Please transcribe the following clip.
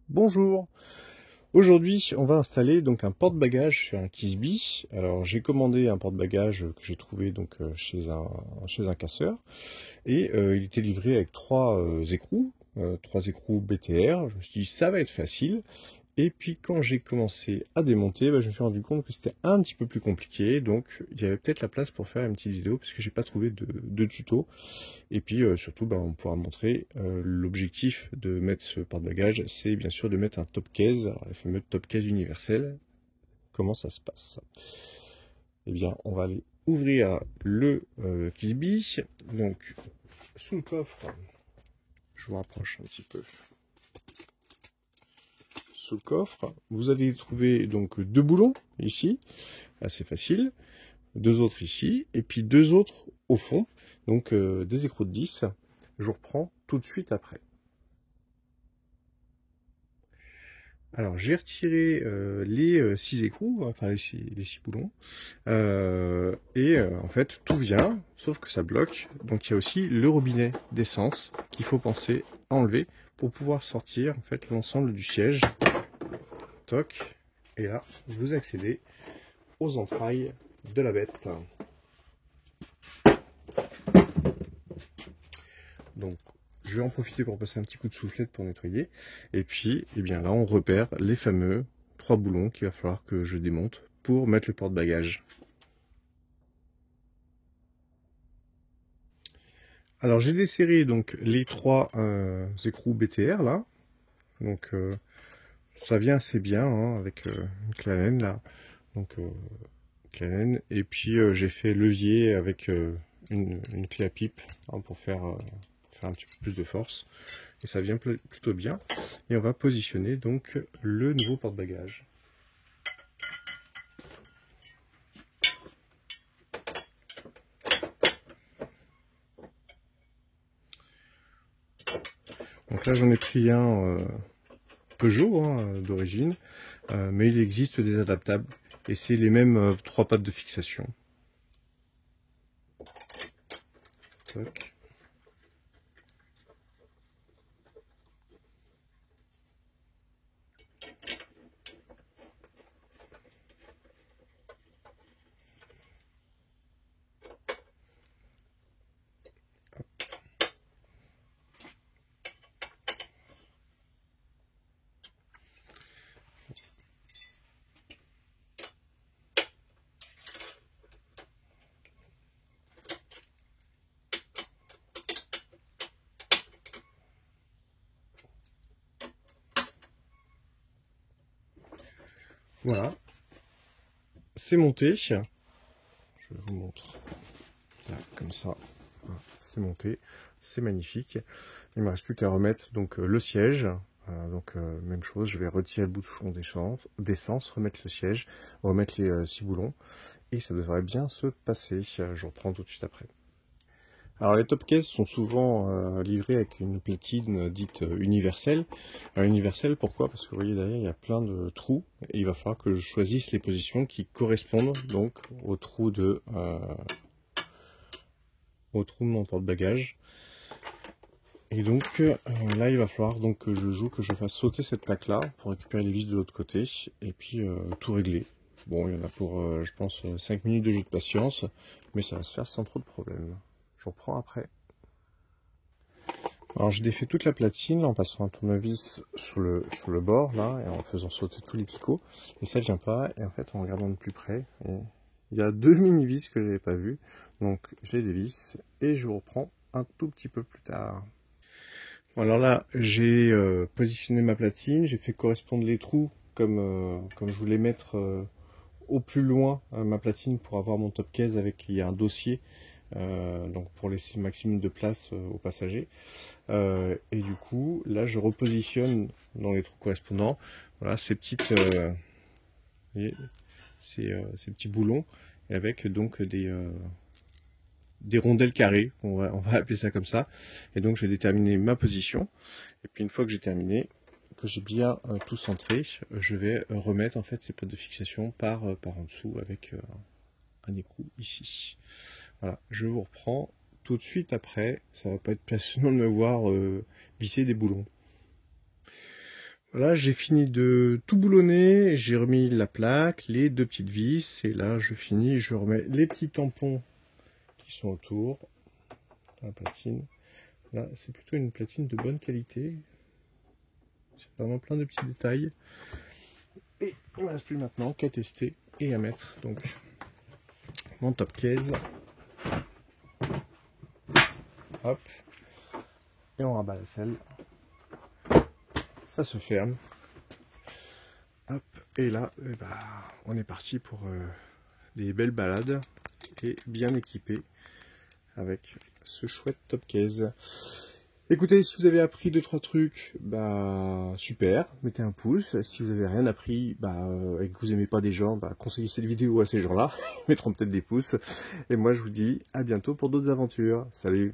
Bonjour. Aujourd'hui, on va installer donc un porte-bagages sur un Kisby. Alors, j'ai commandé un porte-bagages que j'ai trouvé donc chez un casseur et il était livré avec trois écrous BTR. Je me suis dit ça va être facile. Et puis quand j'ai commencé à démonter, je me suis rendu compte que c'était un petit peu plus compliqué. Donc, il y avait peut-être la place pour faire une petite vidéo parce que j'ai pas trouvé de tuto. Et puis surtout, on pourra montrer l'objectif de mettre ce porte-bagages, c'est bien sûr de mettre un top case, alors, les fameux top case universels. Comment ça se passe? Eh bien, on va aller ouvrir le Kisby. Donc, sous le coffre, je vous rapproche un petit peu. Sous le coffre, vous allez trouver donc deux boulons ici, assez facile, deux autres ici, et puis deux autres au fond, donc des écrous de 10. Je vous reprends tout de suite après. Alors j'ai retiré les 6 écrous, enfin les six boulons, en fait tout vient, sauf que ça bloque. Donc il y a aussi le robinet d'essence qu'il faut penser à enlever pour pouvoir sortir en fait l'ensemble du siège. Toc, et là vous accédez aux entrailles de la bête. Donc je vais en profiter pour passer un petit coup de soufflette pour nettoyer. Et puis, eh bien là, on repère les fameux 3 boulons qu'il va falloir que je démonte pour mettre le porte-bagages. Alors j'ai desserré donc les 3 écrous BTR là. Donc ça vient assez bien hein, avec une clavenne là. Donc clavenne. Et puis j'ai fait levier avec une clé à pipe hein, pour faire un petit peu plus de force. Et ça vient plutôt bien. Et on va positionner donc le nouveau porte-bagages. Donc là j'en ai pris un Peugeot hein, d'origine, mais il existe des adaptables et c'est les mêmes 3 pattes de fixation. Tac. Voilà, c'est monté. Je vous montre là, comme ça. Voilà, c'est monté, c'est magnifique. Il me reste plus qu'à remettre donc le siège. Même chose, je vais retirer le bouchon d'essence, remettre le siège, remettre les 6 boulons et ça devrait bien se passer. Je reprends tout de suite après. Alors les top cases sont souvent livrés avec une platine dite universelle. Alors universelle pourquoi? Parce que vous voyez derrière il y a plein de trous et il va falloir que je choisisse les positions qui correspondent donc au trou de mon porte-bagages. Et donc là il va falloir donc que je fasse sauter cette plaque là pour récupérer les vis de l'autre côté et puis tout régler. Bon il y en a pour je pense 5 minutes de jeu de patience, mais ça va se faire sans trop de problèmes. Je reprends après. Alors je défais toute la platine en passant un tournevis sur le bord là et en faisant sauter tous les picots et ça vient pas et en fait en regardant de plus près il y a 2 mini vis que j'avais pas vu donc j'ai des vis et je vous reprends un tout petit peu plus tard. Bon, alors là j'ai positionné ma platine, j'ai fait correspondre les trous comme je voulais mettre au plus loin ma platine pour avoir mon top case avec il y a un dossier donc pour laisser le maximum de place aux passagers. Et du coup, là, je repositionne dans les trous correspondants, voilà, ces petites, voyez, ces petits boulons, et avec donc des rondelles carrées, on va appeler ça comme ça. Et donc, je vais déterminer ma position. Et puis, une fois que j'ai terminé, que j'ai bien tout centré, je vais remettre en fait ces pattes de fixation par en dessous avec un écrou ici. Voilà, je vous reprends tout de suite après. Ça va pas être passionnant de me voir visser des boulons. Là, j'ai fini de tout boulonner, j'ai remis la plaque, les deux petites vis, et là, je finis, je remets les petits tampons qui sont autour de la platine. Là, c'est plutôt une platine de bonne qualité. C'est vraiment plein de petits détails. Et il ne me reste plus maintenant qu'à tester et à mettre donc mon top case. Hop. Et on rabat la selle. Ça se ferme. Hop. Et là, on est parti pour des belles balades et bien équipé avec ce chouette top case. Écoutez, si vous avez appris 2-3 trucs, super, mettez un pouce. Si vous avez rien appris, et que vous aimez pas des gens, conseillez cette vidéo à ces gens-là. Ils mettront peut-être des pouces. Et moi, je vous dis à bientôt pour d'autres aventures. Salut!